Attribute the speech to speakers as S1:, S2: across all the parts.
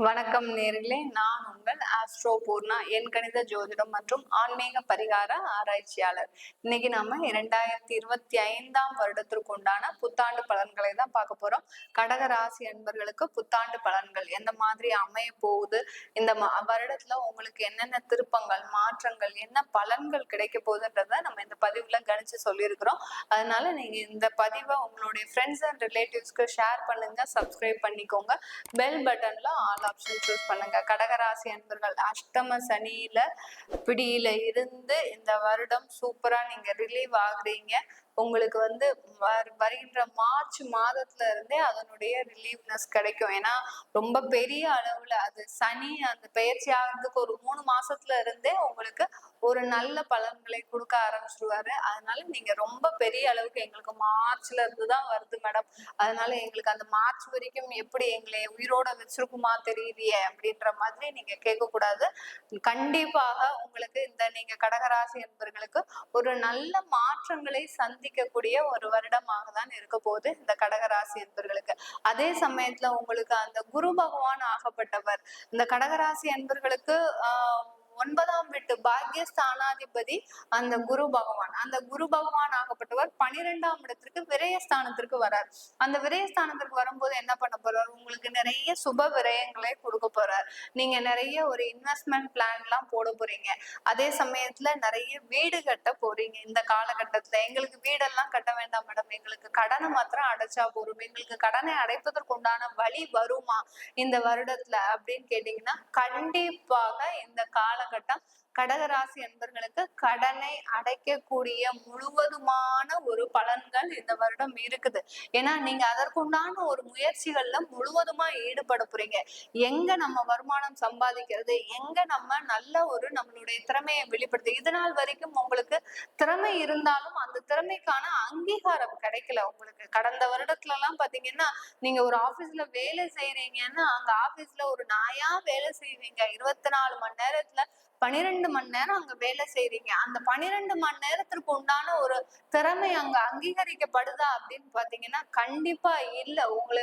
S1: வணக்கம் நேர்களே, நான் உங்கள் ஆஸ்ட்ரோ பூர்ணா, என் கணித ஜோதிடம் மற்றும் ஆன்மீக பரிகார ஆராய்ச்சியாளர். இன்னைக்கு நாம 2025ஆம் வருடத்திற்கு உண்டான புத்தாண்டு பலன்களை தான் பார்க்க போறோம். கடக ராசி அன்பர்களுக்கு புத்தாண்டு பலன்கள் எந்த மாதிரி அமைய போகுது, இந்த வருடத்துல உங்களுக்கு என்னென்ன திருப்பங்கள், மாற்றங்கள், என்ன பலன்கள் கிடைக்க போகுதுன்றத நம்ம இந்த பதிவுல கணிச்சு சொல்லியிருக்கிறோம். அதனால நீங்க இந்த பதிவை உங்களுடைய ஃப்ரெண்ட்ஸ் அண்ட் ரிலேட்டிவ்ஸ்க்கு ஷேர் பண்ணுங்க, சப்ஸ்கிரைப் பண்ணிக்கோங்க, பெல் பட்டன்ல ஆல் ஆப்ஷன் சூஸ் பண்ணுங்க. கடகராசி அன்பர்கள், அஷ்டம சனியில பிடியில இருந்து இந்த வருடம் சூப்பரா நீங்க ரிலீவ் ஆகுறீங்க. உங்களுக்கு வருகின்ற மார்ச் மாதத்துல இருந்தே அதனுடைய ரிலீவ்னஸ் கிடைக்கும். ஏன்னா ரொம்ப பெரிய அளவுல அது சனி அந்த பயிற்சி ஆகிறதுக்கு ஒரு 3 மாசத்துல இருந்தே உங்களுக்கு ஒரு நல்ல பலன்களை கொடுக்க ஆரம்பிச்சிருவாரு. அதனால நீங்க ரொம்ப பெரிய அளவுக்கு எங்களுக்கு மார்ச்ல இருந்துதான் வருது மேடம், அதனால எங்களுக்கு அந்த மார்ச் வரைக்கும் எப்படி எங்களை உயிரோட வச்சிருக்குமா தெரியலையே அப்படின்ற மாதிரி நீங்க கேட்க கூடாது. கண்டிப்பாக உங்களுக்கு இந்த நீங்க கடகராசி என்பவர்களுக்கு ஒரு நல்ல மாற்றங்களை சந்திக்கக்கூடிய ஒரு வருடமாக தான் இருக்க போகுது இந்த கடகராசி என்பவர்களுக்கு. அதே சமயத்துல உங்களுக்கு அந்த குரு பகவான் ஆகப்பட்டவர் இந்த கடகராசி என்பவர்களுக்கு 9ஆம் வீட்டு பாக்யஸ்தானாதிபதி அந்த குரு பகவான். அந்த குரு பகவான் ஆகப்பட்டவர் 12ஆம் இடத்திற்கு விரயஸ்தானத்திற்கு வரார். அந்த விரயஸ்தானத்திற்கு வரும்போது என்ன பண்ண போறார், உங்களுக்கு நிறைய சுப விரயங்களை கொடுக்க போறார். நீங்க நிறைய ஒரு இன்வெஸ்ட்மெண்ட் பிளான் எல்லாம் போட போறீங்க. அதே சமயத்துல நிறைய வீடு கட்ட போறீங்க. இந்த காலகட்டத்துல எங்களுக்கு வீடெல்லாம் கட்ட வேண்டாம் மேடம், எங்களுக்கு கடனை மாத்திரம் அடைச்சா போறோம், எங்களுக்கு கடனை அடைப்பதற்கு உண்டான வழி வருமா இந்த வருடத்துல அப்படின்னு கேட்டீங்கன்னா, கண்டிப்பாக இந்த காலகட்டம் கடகராசி என்பர்களுக்கு கடனை அடைக்கக்கூடிய முழுவதுமான ஒரு பலன்கள் இந்த வருடம் இருக்குது. ஏன்னா நீங்க அதற்குண்டான ஒரு முயற்சிகள்ல முழுவதுமா ஈடுபட போறீங்க. எங்க நம்ம வருமானம் சம்பாதிக்கிறது, எங்க நம்ம நல்ல ஒரு நம்மளுடைய திறமையை வெளிப்படுத்து. இதனால் வரைக்கும் உங்களுக்கு திறமை இருந்தாலும் அந்த திறமைக்கான அங்கீகாரம் கிடைக்கல உங்களுக்கு. கடந்த வருடத்துல எல்லாம் பாத்தீங்கன்னா, நீங்க ஒரு ஆபீஸ்ல வேலை செய்யறீங்கன்னா அங்க ஆபீஸ்ல ஒரு நாயா வேலை செய்வீங்க. 24 மணி நேரத்துல 12 மணி நேரம் அங்க வேலை செய்றீங்க. அந்த 12 மணி நேரத்திற்கு உண்டான ஒரு திறமை அங்க அங்கீகரிக்கப்படுதா அப்படின்னு பாத்தீங்கன்னா கண்டிப்பா இல்ல. உங்களை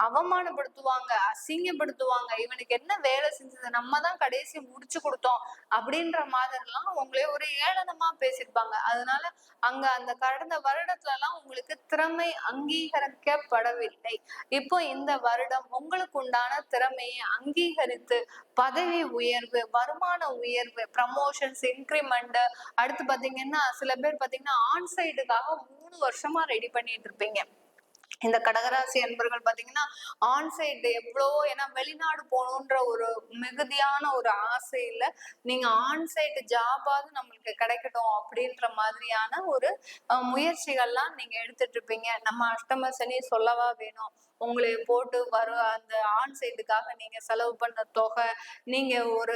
S1: அவமானப்படுத்துவாங்க, அசிங்கப்படுத்துவாங்க. இவனுக்கு என்ன வேலை செஞ்சது, நம்ம தான் கடைசி முடிச்சு கொடுத்தோம் அப்படின்ற மாதிரி எல்லாம் உங்களை ஒரு ஏளனமா பேசியிருப்பாங்க. அதனால அங்க அந்த கடந்த வருடத்துல எல்லாம் உங்களுக்கு திறமை அங்கீகரிக்கப்படவில்லை. இப்போ இந்த வருடம் உங்களுக்கு உண்டான திறமையை அங்கீகரித்து பதவி உயர்வு, வருமான உயர்வு, ப்ரமோஷன்ஸ், இன்கிரிமெண்ட், அடுத்து பாத்தீங்கன்னா சில பேர் பாத்தீங்கன்னா ஆன்சைடுக்காக 3 வருஷமா ரெடி பண்ணிட்டு இருப்பீங்க. இந்த கடகராசி அன்பர்கள் பாத்தீங்கன்னா ஆன்சைட் எவ்வளோ, ஏன்னா வெளிநாடு போகணுன்ற ஒரு மிகுதியான ஒரு ஆசையில நீங்க ஆன்சைட் ஜாபாவது நம்மளுக்கு கிடைக்கட்டும் அப்படின்ற மாதிரியான ஒரு முயற்சிகள்லாம் நீங்க எடுத்துட்டு இருப்பீங்க. நம்ம அஷ்டம சனி சொல்லவா வேணும், உங்களை போட்டு அந்த ஆன்சைட்டுக்காக நீங்க செலவு பண்ண தொகை, நீங்க ஒரு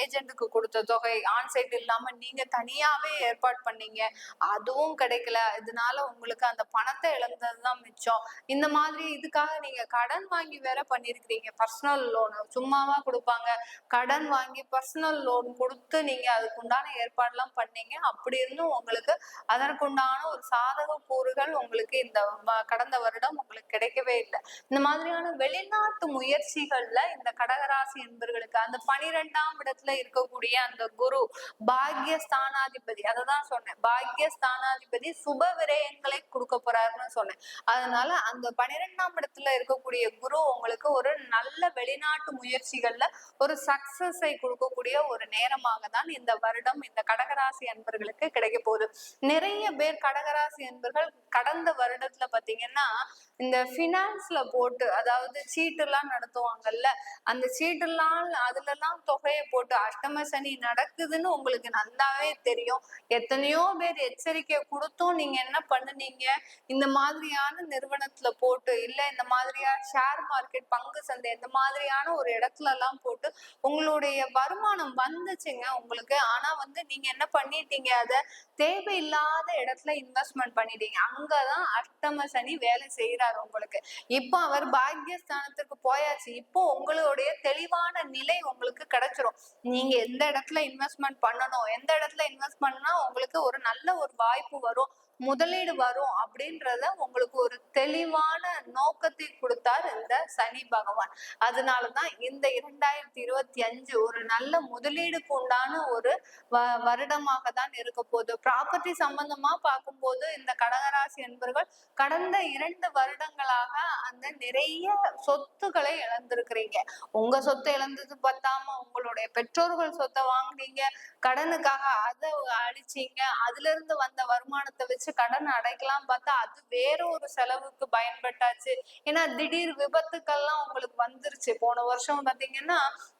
S1: ஏஜென்ட்டுக்கு கொடுத்த தொகை, ஆன்சைட் இல்லாம நீங்க தனியாவே ஏற்பாடு பண்ணீங்க, அதுவும் கிடைக்கல. இதனால உங்களுக்கு அந்த பணத்தை இழந்ததுதான் மிச்சம். இந்த மாதிரி இதுக்காக நீங்க கடன் வாங்கி வேற பண்ணிருக்கிறீங்க. பர்சனல் லோன் சும்மாவா கொடுப்பாங்க, கடன் வாங்கி பர்சனல் லோன் கொடுத்து நீங்க அதுக்குண்டான ஏற்பாடுலாம் பண்ணீங்க. அப்படி இருந்தும் உங்களுக்கு அதற்குண்டான ஒரு சாதக கூறுகள் உங்களுக்கு இந்த கடந்த வருடம் உங்களுக்கு கிடைக்கவே இல்லை. இந்த மாதிரியான வெளிநாட்டு முயற்சிகள்ல இந்த கடகராசி என்பர்களுக்கு அந்த 12ஆம் இடத்துல இருக்கக்கூடிய அந்த குரு பாக்யஸ்தானாதிபதி, அததான் சொன்னேன், பாக்யஸ்தானாதிபதி சுப விரயங்களை கொடுக்க போறாருன்னு சொன்னேன். அதனால அந்த 12ஆம் இடத்துல இருக்கக்கூடிய குரு உங்களுக்கு ஒரு நல்ல வெளிநாட்டு முயற்சிகள்ல ஒரு சக்சஸை கொடுக்கக்கூடிய ஒரு நேரமாக தான் இந்த வருடம் இந்த கடகராசி அன்பர்களுக்கு கிடைக்க போகுது. நிறைய பேர் கடகராசி அன்பர்கள் கடந்த வருடத்துல பாத்தீங்கன்னா இந்த பினான்ஸ்ல போட்டு, அதாவது சீட்டு எல்லாம் நடத்துவாங்கல்ல, அந்த சீட்டு எல்லாம் அதுல எல்லாம் தொகையை போட்டு, அஷ்டம சனி நடக்குதுன்னு உங்களுக்கு நல்லாவே தெரியும். எத்தனையோ பேர் எச்சரிக்கை கொடுத்தும் நீங்க என்ன பண்ணுனீங்க, இந்த மாதிரியான நிறுவனத்துல போட்டு, இல்ல இந்த மாதிரியான ஷேர் மார்க்கெட், பங்கு சந்தை, இந்த மாதிரியான ஒரு இடத்துல எல்லாம் போட்டு உங்களுடைய வருமானம் வந்துச்சுங்க உங்களுக்கு. ஆனா நீங்க என்ன பண்ணிட்டீங்க, அத தேவையில்லாத இடத்துல இன்வெஸ்ட்மெண்ட் பண்ணிட்டீங்க. அங்கதான் அஷ்டம சனி வேலை செய்யறாரு உங்களுக்கு. இப்போ அவர் பாக்யஸ்தானத்துக்கு போயாச்சு. இப்போ உங்களுடைய தெளிவான நிலை உங்களுக்கு கிடைச்சிரும். நீங்க எந்த இடத்துல இன்வெஸ்ட்மெண்ட் பண்ணணும், எந்த இடத்துல இன்வெஸ்ட் பண்ணா உங்களுக்கு ஒரு நல்ல ஒரு வாய்ப்பு வரும், முதலீடு வரும் அப்படின்றத உங்களுக்கு ஒரு தெளிவான நோக்கத்தை கொடுத்தார் இந்த சனி பகவான். அதனாலதான் இந்த 2025 ஒரு நல்ல முதலீடுக்கு உண்டான ஒரு வருடமாக தான் இருக்க போகுது. ப்ராப்பர்ட்டி சம்பந்தமா பார்க்கும்போது இந்த கடகராசி என்பவர்கள் கடந்த 2 வருடங்களாக அந்த நிறைய சொத்துக்களை இழந்திருக்கிறீங்க. உங்க சொத்தை இழந்தது பத்தாம உங்களுடைய பெற்றோர்கள் சொத்தை வாங்குனீங்க, கடனுக்காக அதை அழிச்சீங்க, அதுல இருந்து வந்த வருமானத்தை வச்சு கடன் அடைக்கலாம் பார்த்தா அது வேற ஒரு செலவுக்கு பயன்பட்டாச்சு. ஏன்னா திடீர் விபத்துக்கள்லாம் உங்களுக்கு வந்துருச்சு. போன வருஷம் பாத்தீங்கன்னா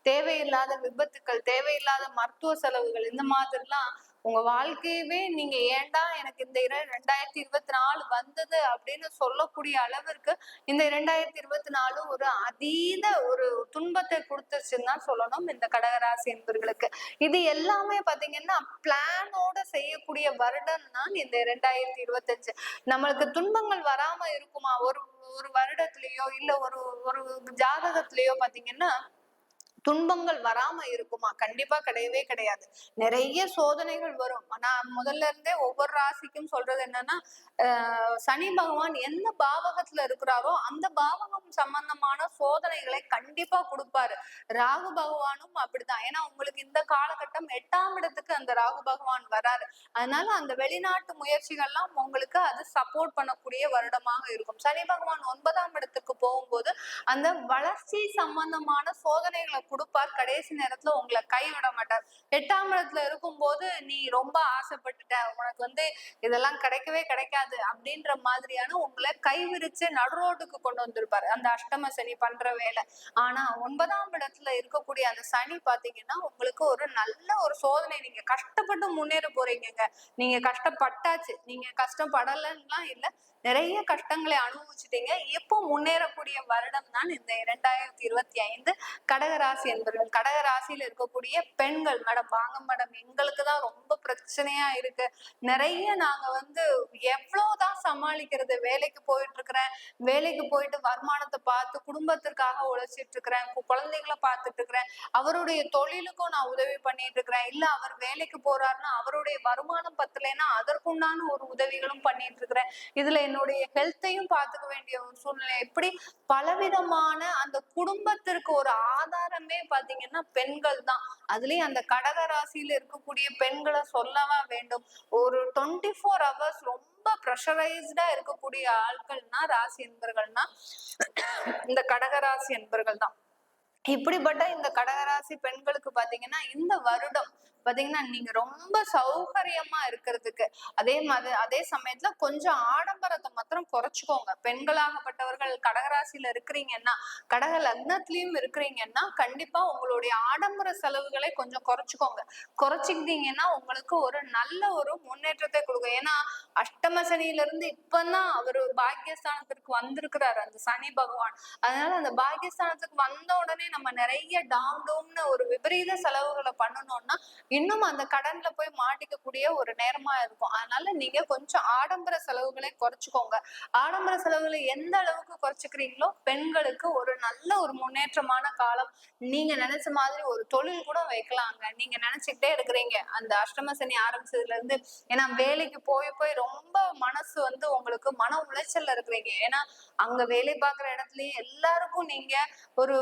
S1: தேவையில்லாத விபத்துக்கள், தேவையில்லாத மருத்துவ செலவுகள், இந்த மாதிரிலாம் உங்க வாழ்க்கையவே நீங்க ஏன்டா எனக்கு இந்த 2024 வந்தது அப்படின்னு சொல்லக்கூடிய அளவிற்கு இந்த 2024 ஒரு அதீத ஒரு துன்பத்தை கொடுத்துருச்சுன்னு தான் சொல்லணும் இந்த கடகராசி என்பவர்களுக்கு. இது எல்லாமே பாத்தீங்கன்னா பிளானோட செய்யக்கூடிய வருடம் தான் இந்த 2025. நம்மளுக்கு துன்பங்கள் வராம இருக்குமா? ஒரு ஒரு வருடத்திலயோ இல்ல ஒரு ஒரு ஜாதகத்திலயோ பாத்தீங்கன்னா துன்பங்கள் வராம இருக்குமா? கண்டிப்பா கிடையவே கிடையாது. நிறைய சோதனைகள் வரும். ஆனா முதல்ல இருந்தே ஒவ்வொரு ராசிக்கும் சொல்றது என்னன்னா, சனி பகவான் எந்த பாவகத்துல இருக்கிறாரோ அந்த பாவகம் சம்பந்தமான சோதனைகளை கண்டிப்பா கொடுப்பாரு. ராகு பகவானும் அப்படிதான். ஏன்னா உங்களுக்கு இந்த காலகட்டம் 8ஆம் இடத்துக்கு அந்த ராகு பகவான் வராரு. அதனால அந்த வெளிநாட்டு முயற்சிகள்லாம் உங்களுக்கு அது சப்போர்ட் பண்ணக்கூடிய வருடமாக இருக்கும். சனி பகவான் 9ஆம் இடத்துக்கு போகும்போது அந்த வளர்ச்சி சம்பந்தமான சோதனைகளை கொடுப்பார். கடைசி நேரத்துல உங்களை கைவிட மாட்டார். 8ஆம் இடத்துல இருக்கும்போது நீ ரொம்ப ஆசைப்பட்டுட்ட, உனக்கு இதெல்லாம் கிடைக்கவே கிடைக்காது அப்படின்ற மாதிரியான உங்களை கைவிரிச்சு நடுரோட்டுக்கு கொண்டு வந்திருப்பாரு அந்த அஷ்டம சனி பண்ற வேலை. ஆனா 9ஆம் இடத்துல இருக்கக்கூடிய அந்த சனி பாத்தீங்கன்னா உங்களுக்கு ஒரு நல்ல ஒரு சோதனை. நீங்க கஷ்டப்பட்டு முன்னேற போறீங்க. நீங்க கஷ்டப்பட்டாச்சு, நீங்க கஷ்டப்படலன்னா இல்ல, நிறைய கஷ்டங்களை அனுபவிச்சுட்டீங்க. இப்போ முன்னேறக்கூடிய வருடம் தான் இந்த 2025 கடகராசி என்பவர்கள். கடகராசியில இருக்கக்கூடிய பெண்கள், மேடம் வாங்க மேடம், எங்களுக்கு தான் ரொம்ப பிரச்சனையா இருக்கு. நிறைய நாங்க எவ்வளவுதான் சமாளிக்கிறது. வேலைக்கு போயிட்டு இருக்கிறேன், வேலைக்கு போயிட்டு வருமானத்தை பார்த்து குடும்பத்திற்காக உழைச்சிட்டு இருக்கிறேன், குழந்தைகளை பார்த்துட்டு இருக்கிறேன், அவருடைய தொழிலுக்கும் நான் உதவி பண்ணிட்டு இருக்கிறேன். இல்ல அவர் வேலைக்கு போறாருன்னா அவருடைய வருமானம் பத்தலைன்னா அதற்குண்டான ஒரு உதவிகளும் பண்ணிட்டு இருக்கிறேன். இதுல என்னுடைய ஹெல்த்தையும் பார்த்துக்க வேண்டிய ஒரு சூழ்நிலை. இப்படி பலவிதமான அந்த குடும்பத்திற்கு ஒரு ஆதாரமே பாத்தீங்கன்னா பெண்கள் தான். அதுலயும் அந்த கடக ராசியில இருக்கக்கூடிய பெண்களை சொல்லவா வேண்டும். ஒரு 24 hours ரொம்ப ப்ரெஷரைஸ்டா இருக்கக்கூடிய ஆட்கள்னா ராசி என்பர்கள்னா இந்த கடகராசி என்பர்கள் தான். இப்படிப்பட்ட இந்த கடகராசி பெண்களுக்கு பாத்தீங்கன்னா இந்த வருடம் பாத்தீங்கன்னா நீங்க ரொம்ப சௌகரியமா இருக்கிறதுக்கு, அதே சமயத்துல கொஞ்சம் ஆடம்பரத்தை மாத்திரம் குறைச்சுக்கோங்க. பெண்களாகப்பட்டவர்கள் கடகராசியில இருக்கிறீங்கன்னா, கடக லக்னத்திலயும் இருக்கிறீங்கன்னா கண்டிப்பா உங்களுடைய ஆடம்பர செலவுகளை கொஞ்சம் குறைச்சுக்கோங்க. குறைச்சிக்கிட்டீங்கன்னா உங்களுக்கு ஒரு நல்ல ஒரு முன்னேற்றத்தை கொடுக்கும். ஏன்னா அஷ்டம சனியில இருந்து இப்பதான் அவரு பாக்கியஸ்தானத்திற்கு வந்திருக்கிறாரு அந்த சனி பகவான். அதனால அந்த பாக்கியஸ்தானத்துக்கு வந்த உடனே நம்ம நிறைய டாம்னு ஒரு விபரீத செலவுகளை பண்ணணும்னா இன்னும் அந்த கடன்ல போய் மாட்டிக்கக்கூடிய ஒரு நேரமா இருக்கும். அதனால நீங்க கொஞ்சம் ஆடம்பர செலவுகளை குறைச்சுக்கோங்க. ஆடம்பர செலவுகளை எந்த அளவுக்கு குறைச்சுக்கிறீங்களோ பெண்களுக்கு ஒரு நல்ல ஒரு முன்னேற்றமான காலம். நீங்க நினைச்ச மாதிரி ஒரு தொழில் கூட வைக்கலாங்க. நீங்க நினைச்சுக்கிட்டே இருக்கிறீங்க அந்த அஷ்டம சனி ஆரம்பிச்சதுல இருந்து. ஏன்னா வேலைக்கு போய் போய் ரொம்ப மனசு உங்களுக்கு மன உளைச்சல்ல இருக்கிறீங்க. ஏன்னா அங்க வேலை பார்க்குற இடத்துலயும் எல்லாருக்கும் நீங்க ஒரு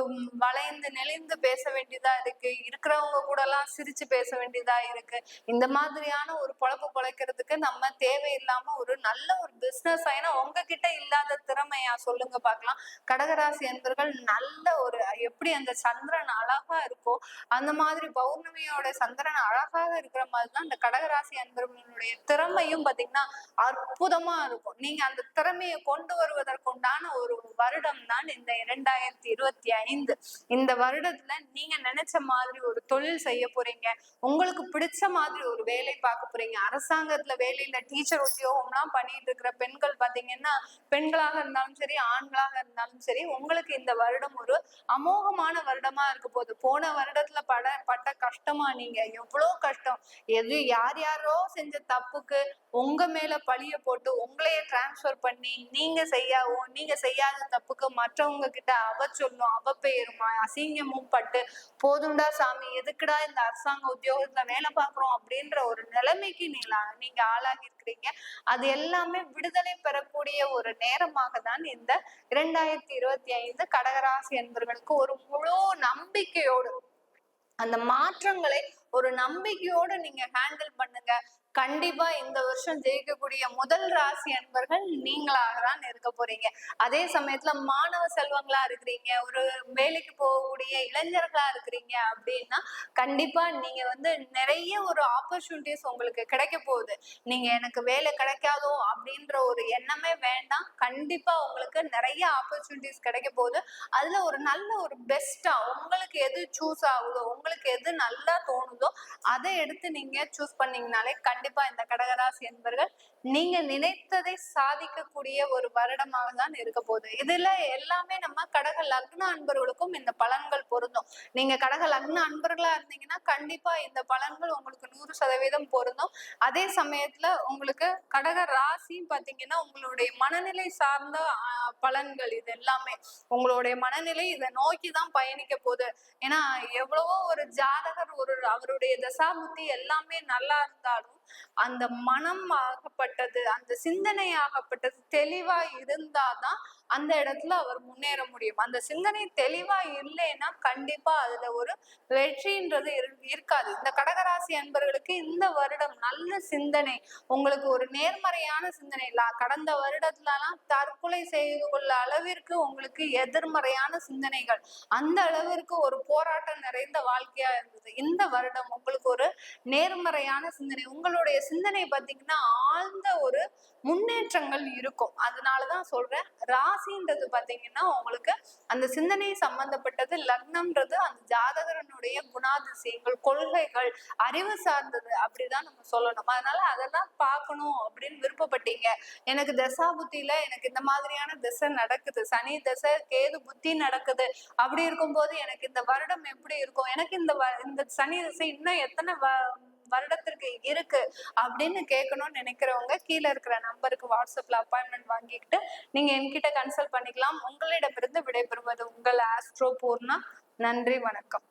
S1: வளைந்து நெளிந்து பேச வேண்டியதா இருக்கு. இருக்கிறவங்க கூட எல்லாம் சிரிச்சு பேச வேண்டியதா இருக்கு. இந்த மாதிரியான ஒரு பொழப்பு பொழைக்கிறதுக்கு நம்ம தேவையில்லாம ஒரு நல்ல ஒரு பிசினஸ் ஆயினா உங்ககிட்ட இல்லாத திறமையா சொல்லுங்க பார்க்கலாம். கடகராசி என்பவர்கள் நல்ல ஒரு எப்படி அந்த சந்திரன் அழகா இருக்கோ அந்த மாதிரி பௌர்ணமியோட சந்திரன் அழகாக இருக்கிற மாதிரிதான் இந்த கடகராசி என்பவர்களுடைய திறமையும் பாத்தீங்கன்னா அற்புதமா இருக்கும். நீங்க அந்த திறமையை கொண்டு வருவதற்குண்டான ஒரு வருடம் தான் இந்த 2025. இந்த வருடத்துல நீங்க நினைச்ச மாதிரி ஒரு தொழில் செய்ய போறீங்க. உங்களுக்கு பிடிச்ச மாதிரி ஒரு வேலை பார்க்க போறீங்க. அரசாங்கத்துல வேலையில டீச்சர் உத்தியோகம் எல்லாம் பண்ணிட்டு இருக்கிற பெண்கள் பாத்தீங்கன்னா, பெண்களாக இருந்தாலும் சரி ஆண்களாக இருந்தாலும் சரி, உங்களுக்கு இந்த வருடம் ஒரு அமோகமான வருடமா இருக்க போகுது. போன வருடத்துல பட்ட கஷ்டமா நீங்க எவ்வளவு கஷ்டம், யார் யாரோ செஞ்ச தப்புக்கு உங்க மேல பழிய போட்டு உங்களையே டிரான்ஸ்பர் பண்ணி நீங்க செய்யாத தப்புக்கு மற்றவங்க கிட்ட அவ சொல்லும் அவ பெயருமா அசிங்கமும் பட்டு போதுண்டா சாமி, எதுக்குடா இந்த அரசாங்க உத்தியோகம் உத்தியோகத்துல வேலை பார்க்கிறோம் அப்படின்ற ஒரு நிலைமைக்கு நீங்க ஆளாகி இருக்கிறீங்க. அது எல்லாமே விடுதலை பெறக்கூடிய ஒரு நேரமாக தான் இந்த 2025 கடகராசி என்பவர்களுக்கு ஒரு முழு நம்பிக்கையோடு அந்த மாற்றங்களை ஒரு நம்பிக்கையோடு நீங்க ஹேண்டில் பண்ணுங்க. கண்டிப்பா இந்த வருஷம் ஜெயிக்கக்கூடிய முதல் ராசி அன்பர்கள் நீங்களாக தான் இருக்க போறீங்க. அதே சமயத்துல மாணவ செல்வங்களா இருக்கிறீங்க, ஒரு வேலைக்கு போகக்கூடிய இளைஞர்களா இருக்கிறீங்க அப்படின்னா கண்டிப்பா நீங்க நிறைய ஒரு ஆப்பர்ச்சுனிட்டிஸ் உங்களுக்கு கிடைக்க போகுது. நீங்க எனக்கு வேலை கிடைக்காதோ அப்படின்ற ஒரு எண்ணமே வேண்டாம். கண்டிப்பா உங்களுக்கு நிறைய ஆப்பர்ச்சுனிட்டிஸ் கிடைக்க போகுது. அதுல ஒரு நல்ல ஒரு பெஸ்டா உங்களுக்கு எது சூஸ் ஆகுதோ, உங்களுக்கு எது நல்லா தோணுதோ அதை எடுத்து நீங்க சூஸ் பண்ணீங்கனாலே கண்டிப்பா இந்த கடகராசி என்பர்கள் நீங்க நினைத்ததை சாதிக்கக்கூடிய ஒரு வருடமாக தான் இருக்க போகுது. இதுல எல்லாமே நம்ம கடக லக்ன அன்பர்களுக்கும் இந்த பலன்கள் பொருந்தும். நீங்க கடக லக்ன அன்பர்களா இருந்தீங்கன்னா கண்டிப்பா இந்த பலன்கள் உங்களுக்கு 100% பொருந்தும். அதே சமயத்துல உங்களுக்கு கடக ராசி பாத்தீங்கன்னா உங்களுடைய மனநிலை சார்ந்த பலன்கள் இது எல்லாமே. உங்களுடைய மனநிலை இதை நோக்கிதான் பயணிக்க போகுது. ஏன்னா எவ்வளவோ ஒரு ஜாதகர் அவருடைய தசாபுத்தி எல்லாமே நல்லா இருந்தாலும் அந்த மனம் ஆகப்பட்டது, அந்த சிந்தனை ஆகப்பட்டது தெளிவா இருந்தாதான் அந்த இடத்துல அவர் முன்னேற முடியும். அந்த சிந்தனை தெளிவா இல்லைன்னா கண்டிப்பா அதுல ஒரு வெற்றின்றது இருக்காது. இந்த கடகராசி அன்பர்களுக்கு இந்த வருடம் நல்ல சிந்தனை, உங்களுக்கு ஒரு நேர்மறையான சிந்தனை. கடந்த வருடத்துலலாம் தற்கொலை செய்து கொள்ள அளவிற்கு உங்களுக்கு எதிர்மறையான சிந்தனைகள், அந்த அளவிற்கு ஒரு போராட்டம் நிறைந்த வாழ்க்கையா இருந்தது. இந்த வருடம் உங்களுக்கு ஒரு நேர்மறையான சிந்தனை, உங்களுடைய சிந்தனை பாத்தீங்கன்னா ஆழ்ந்த ஒரு முன்னேற்றங்கள் இருக்கும். அதனாலதான் சொல்றேன், ராசின்றது பாத்தீங்கன்னா உங்களுக்கு அந்த சிந்தனை சம்பந்தப்பட்டது. லக்னம்ன்றது அந்த ஜாதகரனுடைய குணாதிசயங்கள், கொள்கைகள், அறிவு சார்ந்தது அப்படிதான் நம்ம சொல்லணும். அதனால அதெல்லாம் பார்க்கணும் அப்படின்னு விருப்பப்பட்டீங்க. எனக்கு தசா புத்தியில எனக்கு இந்த மாதிரியான திசை நடக்குது, சனி திசை கேது புத்தி நடக்குது, அப்படி இருக்கும்போது எனக்கு இந்த வருடம் எப்படி இருக்கும், எனக்கு இந்த சனி திசை இன்னும் எத்தனை வருடத்திற்கு இருக்கு அப்படின்னு கேட்கணும்னு நினைக்கிறவங்க கீழே இருக்கிற நம்பருக்கு வாட்ஸ்அப்ல அப்பாயின்மெண்ட் வாங்கிக்கிட்டு நீங்க என்கிட்ட கன்சல்ட் பண்ணிக்கலாம். உங்களிடமிருந்து விடைபெறுவது உங்கள் ஆஸ்ட்ரோ பூர்ணா. நன்றி, வணக்கம்.